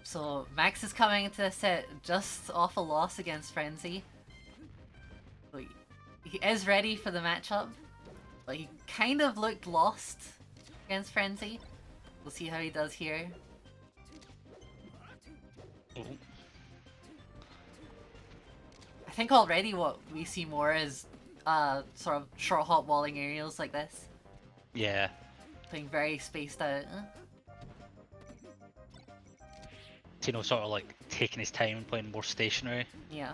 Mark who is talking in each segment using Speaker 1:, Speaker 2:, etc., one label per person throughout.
Speaker 1: So Max is coming into this set just off a loss against Frenzy. So he is ready for the matchup, but he kind of looked lost against Frenzy. We'll see how he does here.
Speaker 2: Oh.
Speaker 1: I think already what we see more is sort of short hop walling aerials like this.
Speaker 2: Yeah.
Speaker 1: Playing very spaced out.
Speaker 2: Tino sort of like taking his time and playing more stationary.
Speaker 1: Yeah.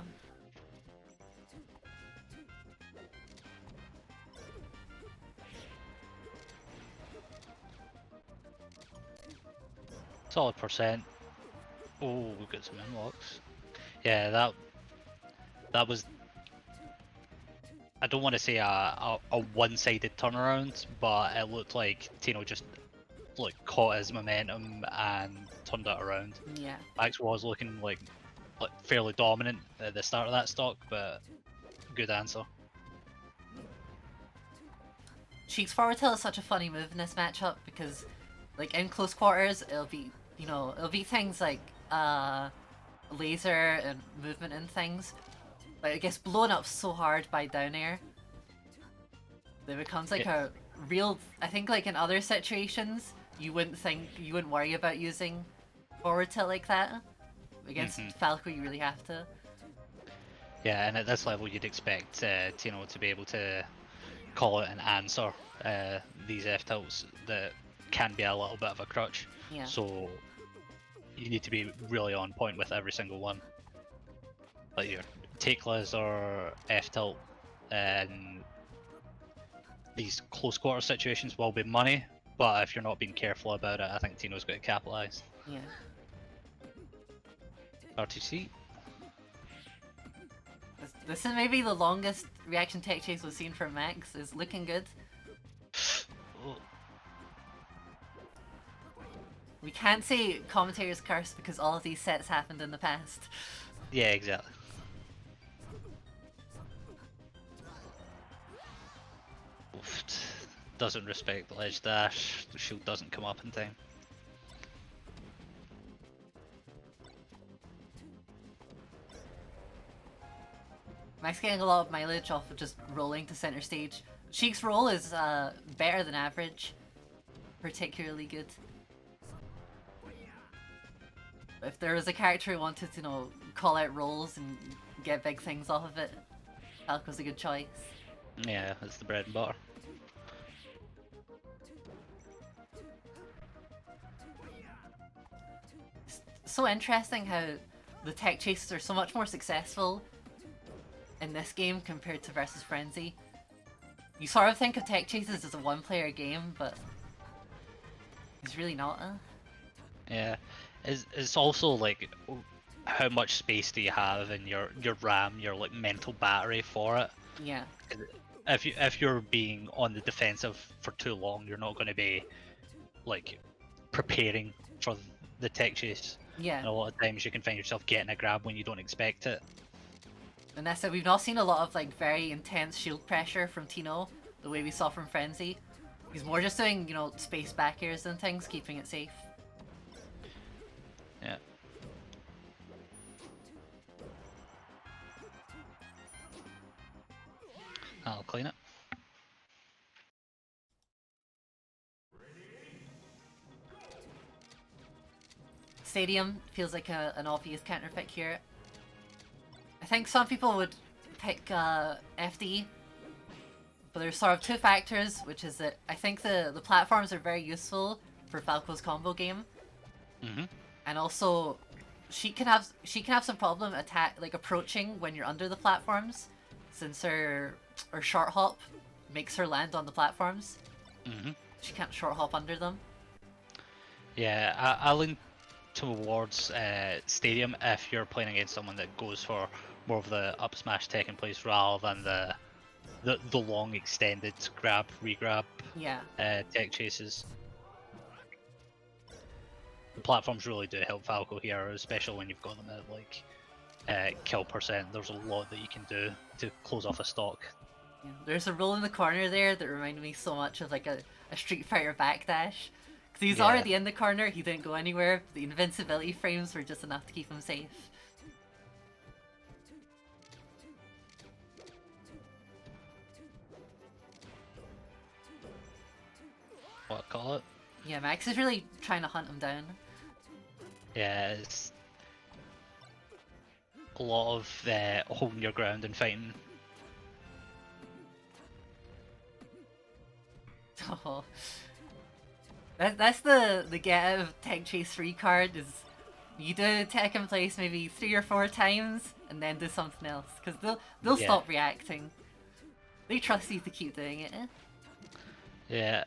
Speaker 2: Solid percent. Oh, we've got some inlocks. Yeah, that was. I don't want to say a one-sided turnaround, but it looked like Tino just like caught his momentum and turned it around.
Speaker 1: Yeah.
Speaker 2: Max was looking like fairly dominant at the start of that stock, but good answer.
Speaker 1: Sheik's forward tilt is such a funny move in this matchup because, like, in close quarters, it'll be, you know, it'll be things like laser and movement and things, but it gets blown up so hard by down air that it becomes like a real. I think like in other situations, you wouldn't worry about using forward tilt like that. Against Falco, you really have to.
Speaker 2: Yeah, and at this level, you'd expect Tino to be able to call it and answer these F tilts that can be a little bit of a crutch.
Speaker 1: Yeah.
Speaker 2: So you need to be really on point with every single one. Like your Takeless or F tilt and these close quarter situations will be money, but if you're not being careful about it, I think Tino's going to capitalise.
Speaker 1: Yeah.
Speaker 2: RTC.
Speaker 1: This is maybe the longest reaction tech chase we've seen from Max. It's looking good.
Speaker 2: Oh.
Speaker 1: We can't say commentator's curse because all of these sets happened in the past.
Speaker 2: Yeah, exactly. Oofed. Doesn't respect the ledge dash. The shield doesn't come up in time.
Speaker 1: Max getting a lot of mileage off of just rolling to center stage. Sheik's roll is better than average. Particularly good. If there was a character who wanted to, you know, call out rolls and get big things off of it, Falco's a good choice.
Speaker 2: Yeah, that's the bread and butter.
Speaker 1: It's so interesting how the tech chases are so much more successful in this game compared to versus Frenzy. You sort of think of tech chases as a one-player game, but it's really not.
Speaker 2: Yeah, it's also like how much space do you have in your RAM, your like mental battery for it.
Speaker 1: Yeah.
Speaker 2: If you're being on the defensive for too long, you're not going to be like preparing for the tech chase.
Speaker 1: Yeah.
Speaker 2: And a lot of times you can find yourself getting a grab when you don't expect it.
Speaker 1: And that's it. We've not seen a lot of like very intense shield pressure from Tino, the way we saw from Frenzy. He's more just doing, you know, space back airs and things, keeping it safe.
Speaker 2: Yeah. I'll clean it.
Speaker 1: Stadium feels like an obvious counter pick here. I think some people would pick FD, but there's sort of two factors, which is that I think the platforms are very useful for Falco's combo game, and also she can have some problem approaching when you're under the platforms, since her short hop makes her land on the platforms. She can't short hop under them.
Speaker 2: Yeah, I lean towards Stadium if you're playing against someone that goes for more of the up smash tech in place rather than the long extended grab re-grab tech chases. The platforms really do help Falco here, especially when you've got them at like kill percent. There's a lot that you can do to close off a stock.
Speaker 1: Yeah. There's a roll in the corner there that reminded me so much of like a Street Fighter backdash, Because he's
Speaker 2: Yeah.
Speaker 1: already in the corner, he didn't go anywhere. The invincibility frames were just enough to keep him safe.
Speaker 2: What call it?
Speaker 1: Yeah, Max is really trying to hunt him down.
Speaker 2: Yeah, it's a lot of holding your ground and fighting.
Speaker 1: Oh. That's the get out of Tech Chase 3 card is you do tech in place maybe 3 or 4 times and then do something else because they'll
Speaker 2: Yeah.
Speaker 1: stop reacting. They trust you to keep doing it.
Speaker 2: Yeah.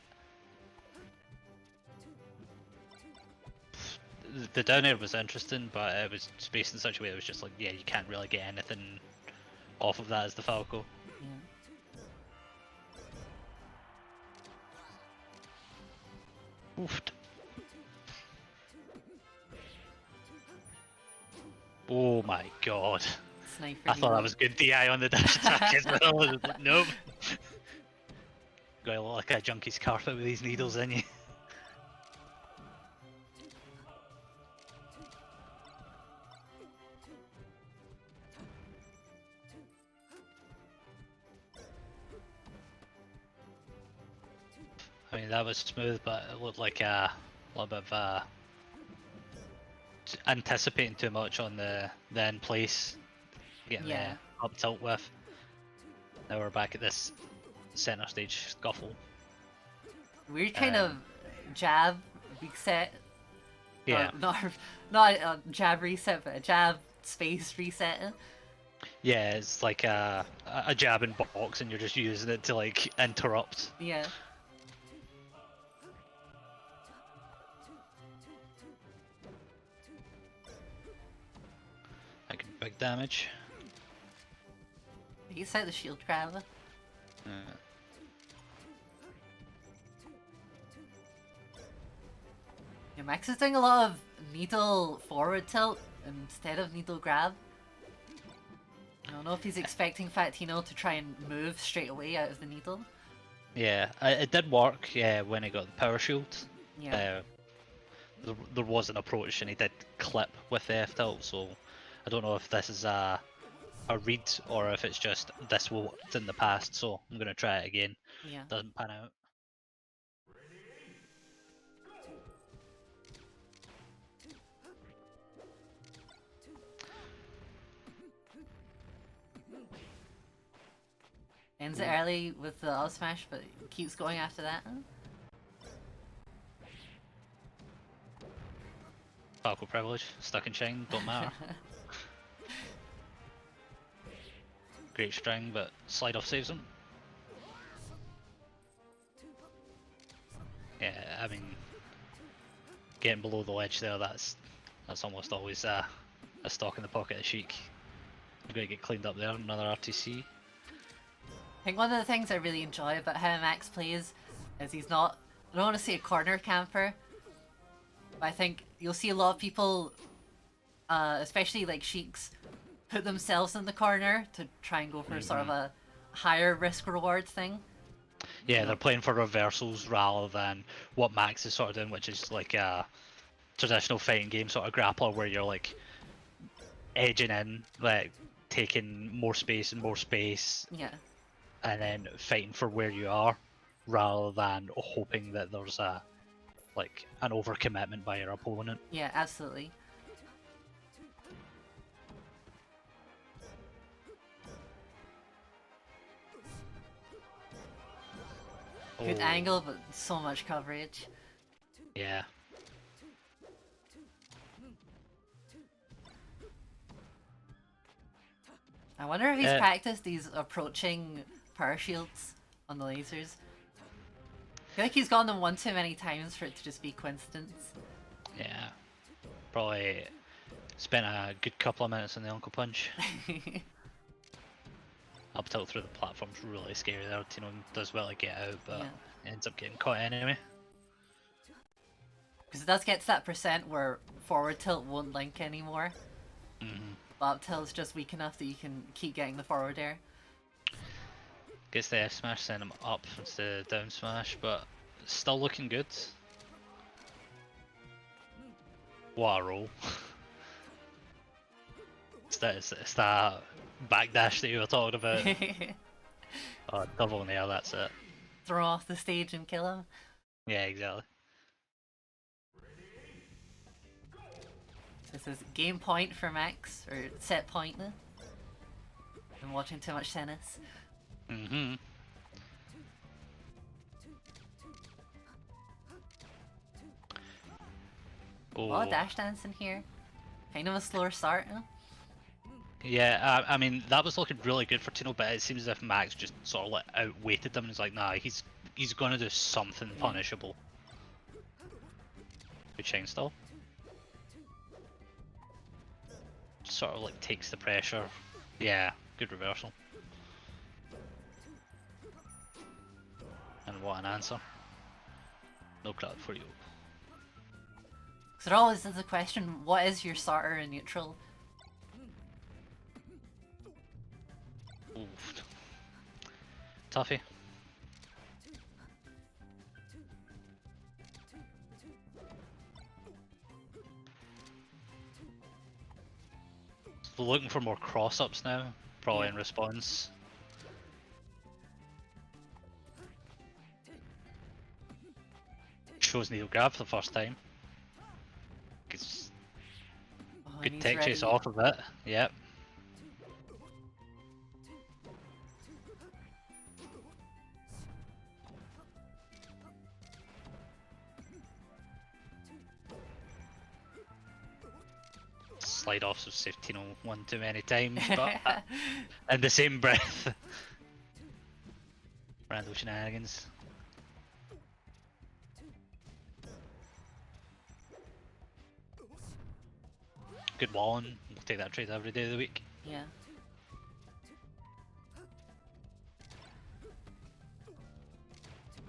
Speaker 2: The down air was interesting, but it was spaced in such a way that it was just like, yeah, you can't really get anything off of that as the Falco.
Speaker 1: Yeah.
Speaker 2: Oof. Oh my god.
Speaker 1: Sniper.
Speaker 2: I thought that was good DI on the dash attack as well. Nope. Got a lot like a junkie's carpet with these needles in you. I mean, that was smooth, but it looked like a little bit of anticipating too much on the end place. Getting up tilt with. Now we're back at this center stage scuffle.
Speaker 1: Weird kind of jab reset.
Speaker 2: Yeah.
Speaker 1: Not a jab reset, but a jab space reset.
Speaker 2: Yeah, it's like a jab in box, and you're just using it to like interrupt.
Speaker 1: Yeah.
Speaker 2: Like big damage.
Speaker 1: He set the shield grab. Yeah, Max is doing a lot of needle forward tilt instead of needle grab. I don't know if he's expecting Fat Tino to try and move straight away out of the needle.
Speaker 2: Yeah, it did work. Yeah, when he got the power shield.
Speaker 1: Yeah.
Speaker 2: There was an approach, and he did clip with the F tilt. So I don't know if this is a read or if it's just this worked in the past. So I'm gonna try it again.
Speaker 1: Yeah.
Speaker 2: Doesn't pan out.
Speaker 1: Ends it early with the up smash, but keeps going after that.
Speaker 2: Falco privilege, stuck in chain, don't matter. Great string, but slide off saves him. Yeah, I mean, getting below the ledge there, that's almost always a stock in the pocket of Sheik. I'm gonna get cleaned up there, another RTC.
Speaker 1: I think one of the things I really enjoy about how Max plays is he's not, I don't want to say a corner camper, but I think you'll see a lot of people, especially like Sheiks, put themselves in the corner to try and go for sort of a higher risk reward thing.
Speaker 2: Yeah, they're playing for reversals rather than what Max is sort of doing, which is like a traditional fighting game sort of grappler where you're like edging in, like taking more space and more space.
Speaker 1: Yeah.
Speaker 2: And then fighting for where you are, rather than hoping that there's an overcommitment by your opponent.
Speaker 1: Yeah, absolutely. Good angle, but so much coverage.
Speaker 2: Yeah.
Speaker 1: I wonder if he's practiced these approaching power shields on the lasers. I feel like he's gotten them one too many times for it to just be coincidence.
Speaker 2: Yeah. Probably spent a good couple of minutes in the Uncle Punch. Up tilt through the platform's really scary there. Tino does well to get out, but ends up getting caught anyway.
Speaker 1: Because it does get to that percent where forward tilt won't link anymore. But up tilt's just weak enough that you can keep getting the forward air.
Speaker 2: Gets the F smash, send him up instead of down smash, but still looking good. What a roll. It's that backdash that you were talking about. Oh, double nail, that's it.
Speaker 1: Throw off the stage and kill him.
Speaker 2: Yeah, exactly.
Speaker 1: This is game point for Max, or set point now. I'm watching too much tennis.
Speaker 2: Mm-hmm.
Speaker 1: A lot of dash dancing here. Kind of a slower start, huh?
Speaker 2: Yeah, I mean that was looking really good for Tino, but it seems as if Max just sort of like outweighted them and was like, nah, he's gonna do something punishable. Good chain stall. Sort of like takes the pressure. Yeah, good reversal. And what an answer. No crowd for you.
Speaker 1: So there always is the question, what is your starter in neutral?
Speaker 2: Oof. Toughie. So looking for more cross-ups now, probably in response. Shows needle grab for the first time. Gets good tech chase off of it. Yep. Slide offs have saved Tino one too many times, but in the same breath. Random shenanigans. Good walling. We'll take that trade every day of the week.
Speaker 1: Yeah.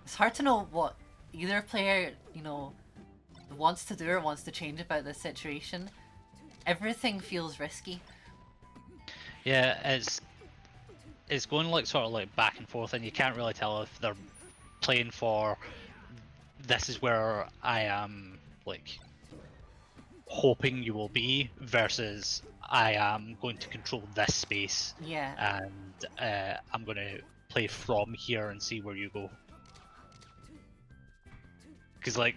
Speaker 1: It's hard to know what either player, you know, wants to do or wants to change about this situation. Everything feels risky.
Speaker 2: Yeah, it's going like sort of like back and forth, and you can't really tell if they're playing for this is where I am like hoping you will be versus I am going to control this space.
Speaker 1: Yeah.
Speaker 2: And I'm going to play from here and see where you go. Because like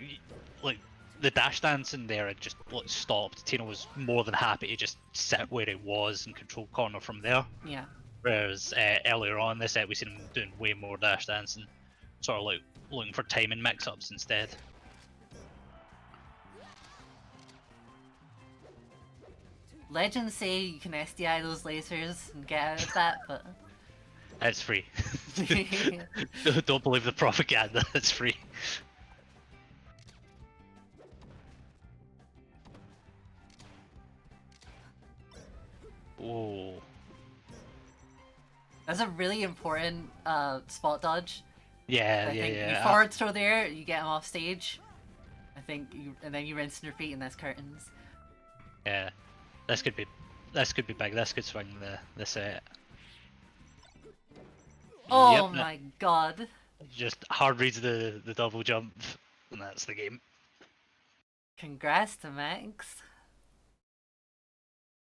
Speaker 2: the dash dance in there, it just like stopped. Tino was more than happy to just sit where he was and control corner from there.
Speaker 1: Yeah.
Speaker 2: Whereas earlier on this set we seen him doing way more dash dancing, sort of like looking for timing mix-ups instead.
Speaker 1: Legends say you can SDI those lasers and get out of that, but
Speaker 2: It's free. Don't believe the propaganda. It's free. Oh.
Speaker 1: that's a really important spot dodge.
Speaker 2: Yeah,
Speaker 1: I think
Speaker 2: yeah.
Speaker 1: you forward throw there, you get him off stage. I think and then you rinse and repeat, and that's curtains.
Speaker 2: Yeah, this could be big. This could swing the set.
Speaker 1: Oh
Speaker 2: Yep,
Speaker 1: my god!
Speaker 2: just hard reads the double jump, and that's the game.
Speaker 1: Congrats to Max.